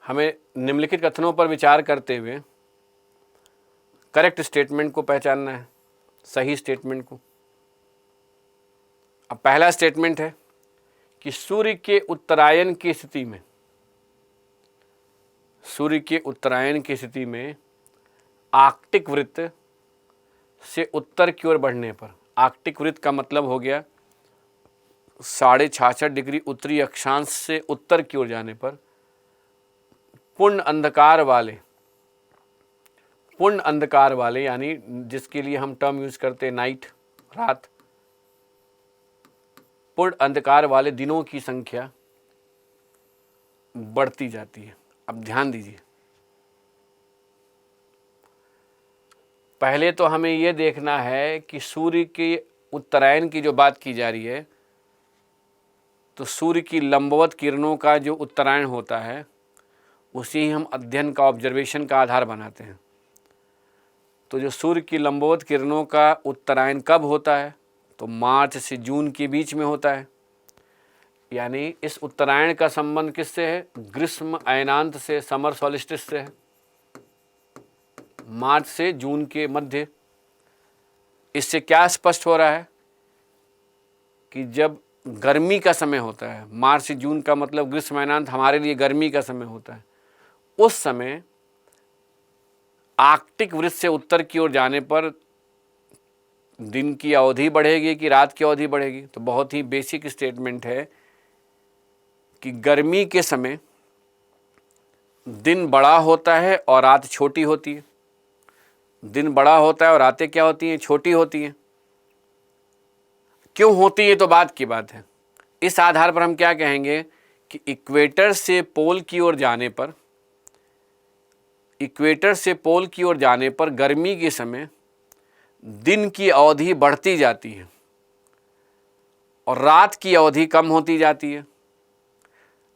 हमें निम्नलिखित कथनों पर विचार करते हुए करेक्ट स्टेटमेंट को पहचानना है, सही स्टेटमेंट को। अब पहला स्टेटमेंट है कि सूर्य के उत्तरायण की स्थिति में, सूर्य के उत्तरायण की स्थिति में आर्कटिक वृत्त से उत्तर की ओर बढ़ने पर, आर्कटिक वृत्त का मतलब हो गया 66.5 डिग्री उत्तरी अक्षांश से उत्तर की ओर जाने पर पूर्ण अंधकार वाले यानी जिसके लिए हम टर्म यूज करते हैं नाइट, रात, पूर्ण अंधकार वाले दिनों की संख्या बढ़ती जाती है। अब ध्यान दीजिए, पहले तो हमें यह देखना है कि सूर्य के उत्तरायण की जो बात की जा रही है, तो सूर्य की लंबवत किरणों का जो उत्तरायण होता है उसी हम अध्ययन का, ऑब्जर्वेशन का आधार बनाते हैं। तो जो सूर्य की लंबवत किरणों का उत्तरायण कब होता है, तो मार्च से जून के बीच में होता है। यानी इस उत्तरायण का संबंध किससे है? ग्रीष्म अयनांत से, समर सॉलिस्टिस से है, मार्च से जून के मध्य। इससे क्या स्पष्ट हो रहा है कि जब गर्मी का समय होता है, मार्च से जून का मतलब ग्रीष्म अयनांत हमारे लिए गर्मी का समय होता है, उस समय आर्कटिक वृत्त से उत्तर की ओर जाने पर दिन की अवधि बढ़ेगी कि रात की अवधि बढ़ेगी? तो बहुत ही बेसिक स्टेटमेंट है कि गर्मी के समय दिन बड़ा होता है और रात छोटी होती है। दिन बड़ा होता है और रातें क्या होती हैं? छोटी होती हैं। क्यों होती है तो बात की बात है। इस आधार पर हम क्या कहेंगे कि इक्वेटर से पोल की ओर जाने पर, इक्वेटर से पोल की ओर जाने पर गर्मी के समय दिन की अवधि बढ़ती जाती है और रात की अवधि कम होती जाती है।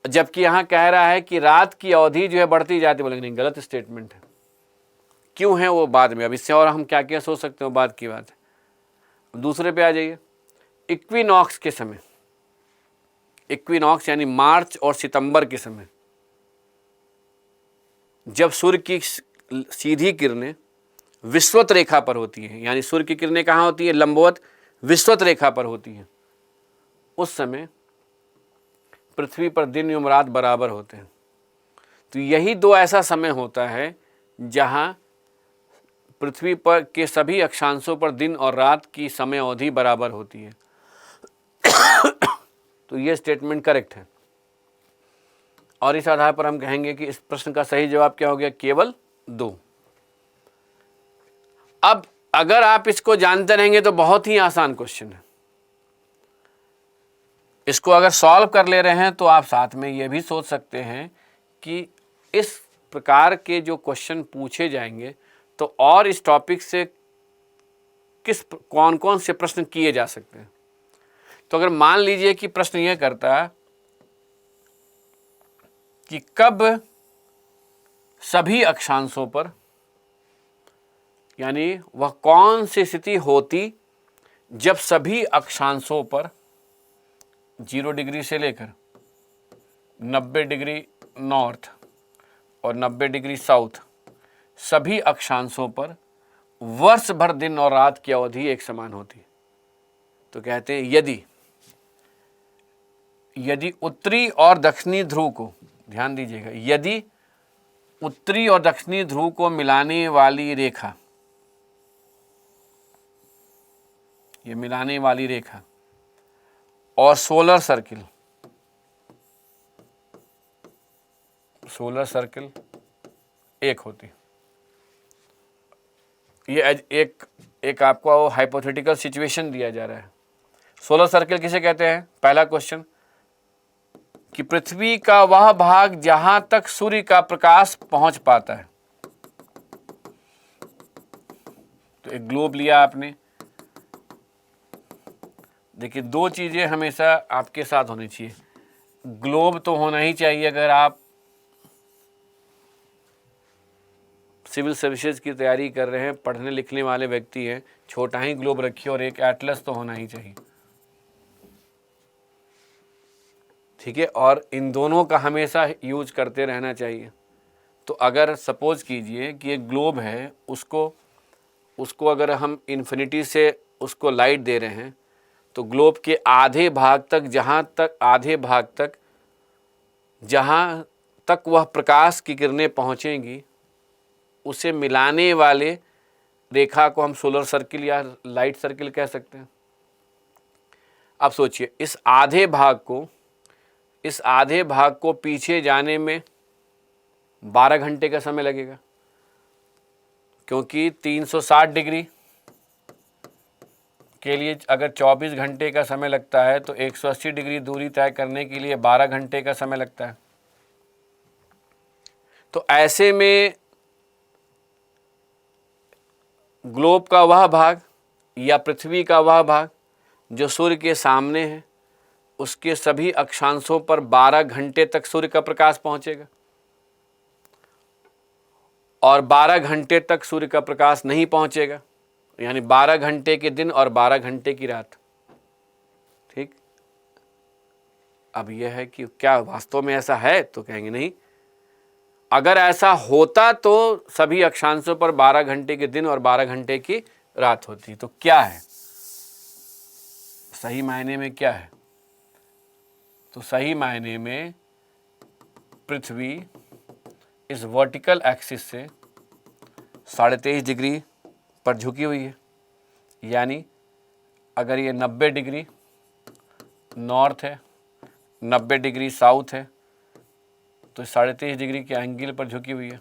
जबकि यहाँ कह रहा है कि रात की अवधि जो है बढ़ती जाती है। बोलेंगे नहीं, गलत स्टेटमेंट है। क्यों है वो बाद में, अब इससे और हम क्या क्या सोच सकते हो, बाद की बात है। दूसरे पे आ जाइए, इक्विनॉक्स के समय, इक्विनॉक्स यानी मार्च और सितंबर के समय, जब सूर्य की सीधी किरणें विषुवत रेखा पर होती हैं, यानी सूर्य की किरणें कहाँ होती है? लंबवत विषुवत रेखा पर होती हैं, उस समय पृथ्वी पर दिन एवं रात बराबर होते हैं। तो यही दो ऐसा समय होता है जहाँ पृथ्वी पर के सभी अक्षांशों पर दिन और रात की समय अवधि बराबर होती है। तो ये स्टेटमेंट करेक्ट है और इस आधार पर हम कहेंगे कि इस प्रश्न का सही जवाब क्या हो गया? केवल 2। अब अगर आप इसको जानते रहेंगे तो बहुत ही आसान क्वेश्चन है। इसको अगर सॉल्व कर ले रहे हैं तो आप साथ में ये भी सोच सकते हैं कि इस प्रकार के जो क्वेश्चन पूछे जाएंगे तो और इस टॉपिक से कौन कौन से प्रश्न किए जा सकते हैं। तो अगर मान लीजिए कि प्रश्न यह करता कि कब सभी अक्षांशों पर, यानी वह कौन सी स्थिति होती जब सभी अक्षांशों पर 0 डिग्री से लेकर 90 डिग्री नॉर्थ और 90 डिग्री साउथ सभी अक्षांशों पर वर्ष भर दिन और रात की अवधि एक समान होती। तो कहते हैं यदि उत्तरी और दक्षिणी ध्रुव को, ध्यान दीजिएगा, यदि उत्तरी और दक्षिणी ध्रुव को मिलाने वाली रेखा, ये मिलाने वाली रेखा और सोलर सर्किल एक होती, ये एक आपको हाइपोथेटिकल सिचुएशन दिया जा रहा है। सोलर सर्किल किसे कहते हैं? पहला क्वेश्चन कि पृथ्वी का वह भाग जहां तक सूर्य का प्रकाश पहुंच पाता है। तो एक ग्लोब लिया आपने। देखिए, 2 चीजें हमेशा आपके साथ होनी चाहिए। ग्लोब तो होना ही चाहिए अगर आप सिविल सर्विसेज की तैयारी कर रहे हैं, पढ़ने लिखने वाले व्यक्ति हैं, छोटा ही ग्लोब रखिए और एक एटलस तो होना ही चाहिए। ठीक है, और इन दोनों का हमेशा यूज करते रहना चाहिए। तो अगर सपोज कीजिए कि एक ग्लोब है, उसको अगर हम इन्फिनिटी से उसको लाइट दे रहे हैं, तो ग्लोब के आधे भाग तक जहाँ तक वह प्रकाश की किरणें पहुँचेंगी, उसे मिलाने वाले रेखा को हम सोलर सर्किल या लाइट सर्किल कह सकते हैं। अब सोचिए, इस आधे भाग को पीछे जाने में 12 घंटे का समय लगेगा, क्योंकि 360 डिग्री के लिए अगर 24 घंटे का समय लगता है तो 180 डिग्री दूरी तय करने के लिए 12 घंटे का समय लगता है। तो ऐसे में ग्लोब का वह भाग या पृथ्वी का वह भाग जो सूर्य के सामने है, उसके सभी अक्षांशों पर 12 घंटे तक सूर्य का प्रकाश पहुंचेगा, और 12 घंटे तक सूर्य का प्रकाश नहीं पहुंचेगा, यानी 12 घंटे के दिन और 12 घंटे की रात। ठीक, अब यह है कि क्या वास्तव में ऐसा है, तो कहेंगे नहीं। अगर ऐसा होता तो सभी अक्षांशों पर 12 घंटे के दिन और 12 घंटे की रात होती। तो क्या है सही मायने में, क्या है? तो सही मायने में पृथ्वी इस वर्टिकल एक्सिस से 23.5 डिग्री पर झुकी हुई है। यानी अगर ये 90 डिग्री नॉर्थ है, 90 डिग्री साउथ है, तो 23.5 डिग्री के एंगल पर झुकी हुई है।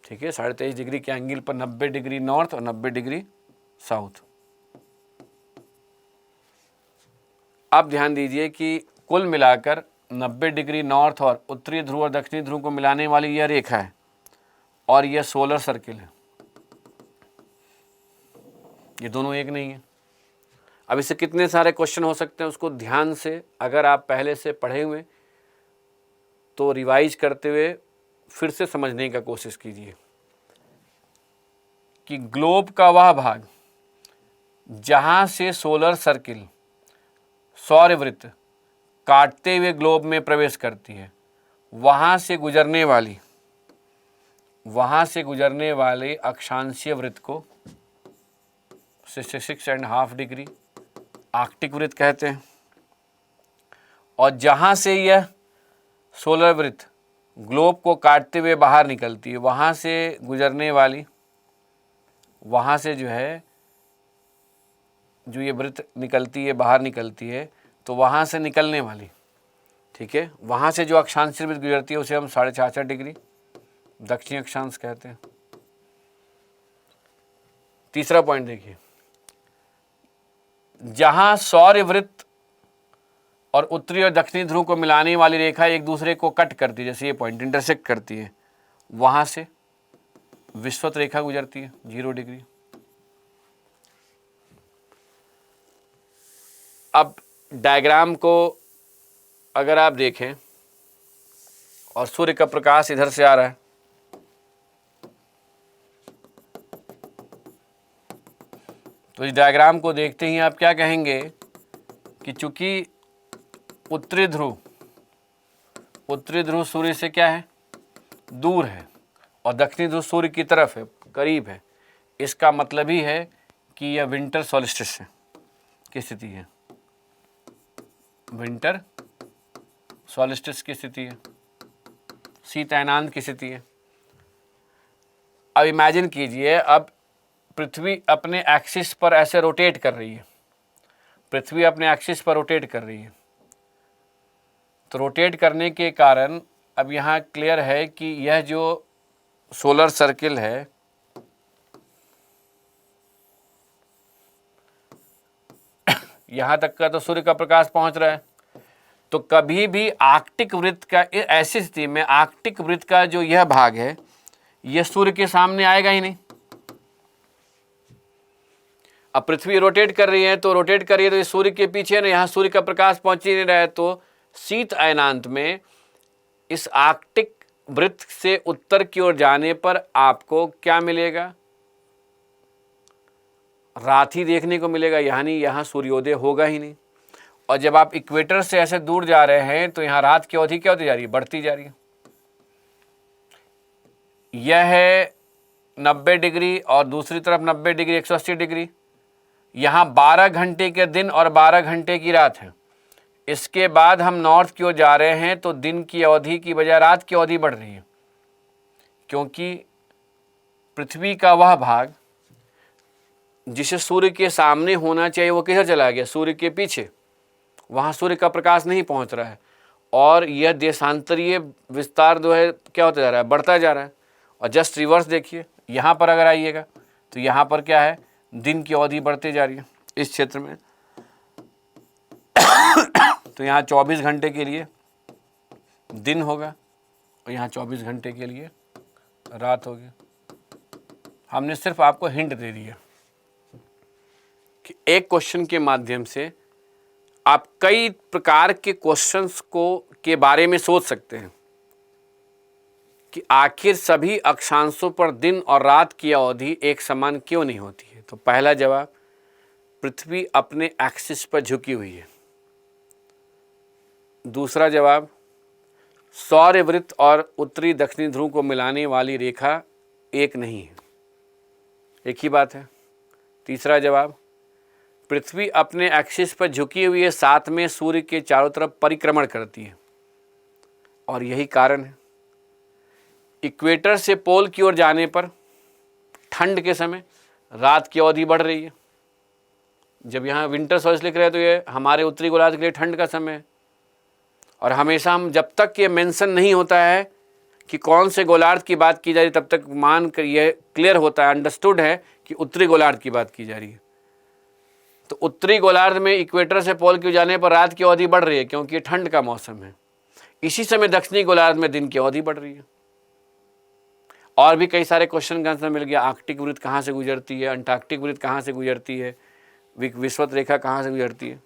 ठीक है, 23.5 डिग्री के एंगल पर 90 डिग्री नॉर्थ और 90 डिग्री साउथ। अब ध्यान दीजिए कि कुल मिलाकर 90 डिग्री नॉर्थ और उत्तरी ध्रुव और दक्षिणी ध्रुव को मिलाने वाली यह रेखा है, और यह सोलर सर्किल है। ये दोनों एक नहीं है। अब इससे कितने सारे क्वेश्चन हो सकते हैं, उसको ध्यान से अगर आप पहले से पढ़े हुए तो रिवाइज करते हुए फिर से समझने का कोशिश कीजिए कि ग्लोब का वह भाग जहाँ से सोलर सर्किल सौरवृत्त काटते हुए ग्लोब में प्रवेश करती है, वहाँ से गुजरने वाले अक्षांशीय वृत्त को 66.5 डिग्री आर्कटिक वृत्त कहते हैं। और जहाँ से यह सोलर वृत्त ग्लोब को काटते हुए बाहर निकलती है, वहाँ से गुजरने वाली, वहाँ से जो ये वृत्त निकलती है, बाहर निकलती है, तो वहाँ से निकलने वाली, ठीक है, वहाँ से जो अक्षांशीय वृत्त गुजरती है उसे हम 4.5 डिग्री दक्षिणी अक्षांश कहते हैं। तीसरा पॉइंट देखिए, जहाँ सौर वृत्त और उत्तरी और दक्षिणी ध्रुव को मिलाने वाली रेखा एक दूसरे को कट करती है, जैसे ये पॉइंट इंटरसेक्ट करती है, वहाँ से विषुवत रेखा गुजरती है 0 डिग्री। अब डायग्राम को अगर आप देखें और सूर्य का प्रकाश इधर से आ रहा है, तो इस डायग्राम को देखते ही आप क्या कहेंगे कि चूंकि उत्तरी ध्रुव सूर्य से क्या है, दूर है, और दक्षिणी ध्रुव सूर्य की तरफ है, करीब है। इसका मतलब ही है कि यह विंटर सॉल्स्टिस की स्थिति है, विंटर सॉल्स्टिस की स्थिति है, शीत अयनांत की स्थिति है। अब इमेजिन कीजिए, अब पृथ्वी अपने एक्सिस पर ऐसे रोटेट कर रही है, पृथ्वी अपने एक्सिस पर रोटेट कर रही है। तो रोटेट करने के कारण अब यहाँ क्लियर है कि यह जो सोलर सर्किल है, यहाँ तक का तो सूर्य का प्रकाश पहुँच रहा है। तो कभी भी आर्कटिक वृत्त का, ऐसी स्थिति में आर्कटिक वृत्त का जो यह भाग है, यह सूर्य के सामने आएगा ही नहीं। अब पृथ्वी रोटेट कर रही है, तो रोटेट कर रही है तो ये सूर्य के पीछे ना, यहाँ सूर्य का प्रकाश पहुंच ही नहीं रहा है। तो शीत अयनांत में इस आर्कटिक वृत्त से उत्तर की ओर जाने पर आपको क्या मिलेगा, रात ही देखने को मिलेगा, यानी यहाँ सूर्योदय होगा ही नहीं। और जब आप इक्वेटर से ऐसे दूर जा रहे हैं तो यहाँ रात की अवधि क्या होती जा रही है, बढ़ती जा रही है। यह है 90 डिग्री और दूसरी तरफ 90 डिग्री 180 डिग्री। यहाँ 12 घंटे के दिन और 12 घंटे की रात है। इसके बाद हम नॉर्थ की ओर जा रहे हैं तो दिन की अवधि की बजाय रात की अवधि बढ़ रही है, क्योंकि पृथ्वी का वह भाग जिसे सूर्य के सामने होना चाहिए वो किधर चला गया, सूर्य के पीछे। वहाँ सूर्य का प्रकाश नहीं पहुँच रहा है और यह देशांतरीय विस्तार जो है क्या होता जा रहा है, बढ़ता जा रहा है। और जस्ट रिवर्स देखिए, यहाँ पर अगर आइएगा तो यहाँ पर क्या है, दिन की अवधि बढ़ती जा रही है इस क्षेत्र में। तो यहाँ 24 घंटे के लिए दिन होगा और यहाँ 24 घंटे के लिए रात होगी। हमने सिर्फ आपको हिंट दे दिया कि एक क्वेश्चन के माध्यम से आप कई प्रकार के क्वेश्चंस के बारे में सोच सकते हैं कि आखिर सभी अक्षांशों पर दिन और रात की अवधि एक समान क्यों नहीं होती है। तो पहला जवाब, पृथ्वी अपने एक्सिस पर झुकी हुई है। दूसरा जवाब, सौरवृत्त और उत्तरी दक्षिणी ध्रुव को मिलाने वाली रेखा एक नहीं है, एक ही बात है। तीसरा जवाब, पृथ्वी अपने एक्सिस पर झुकी हुई है, साथ में सूर्य के चारों तरफ परिक्रमण करती है और यही कारण है इक्वेटर से पोल की ओर जाने पर ठंड के समय रात की अवधि बढ़ रही है। जब यहाँ विंटर सोल्स्टिस लिख रहे हैं तो ये हमारे उत्तरी गोलार्ध के लिए ठंड का समय है। और हमेशा हम जब तक ये मेंशन नहीं होता है कि कौन से गोलार्ध की बात की जा रही, तब तक मान कर यह क्लियर होता है, अंडरस्टूड है कि उत्तरी गोलार्ध की बात की जा रही है। तो उत्तरी गोलार्ध में इक्वेटर से पोल की जाने पर रात की अवधि बढ़ रही है क्योंकि ये ठंड का मौसम है। इसी समय दक्षिणी गोलार्ध में दिन की अवधि बढ़ रही है। और भी कई सारे क्वेश्चन का आंसर मिल गया। आर्कटिक वृत्त कहाँ से गुजरती है, अंटार्कटिक वृत्त कहाँ से गुजरती है, विषुवत रेखा कहाँ से गुजरती है।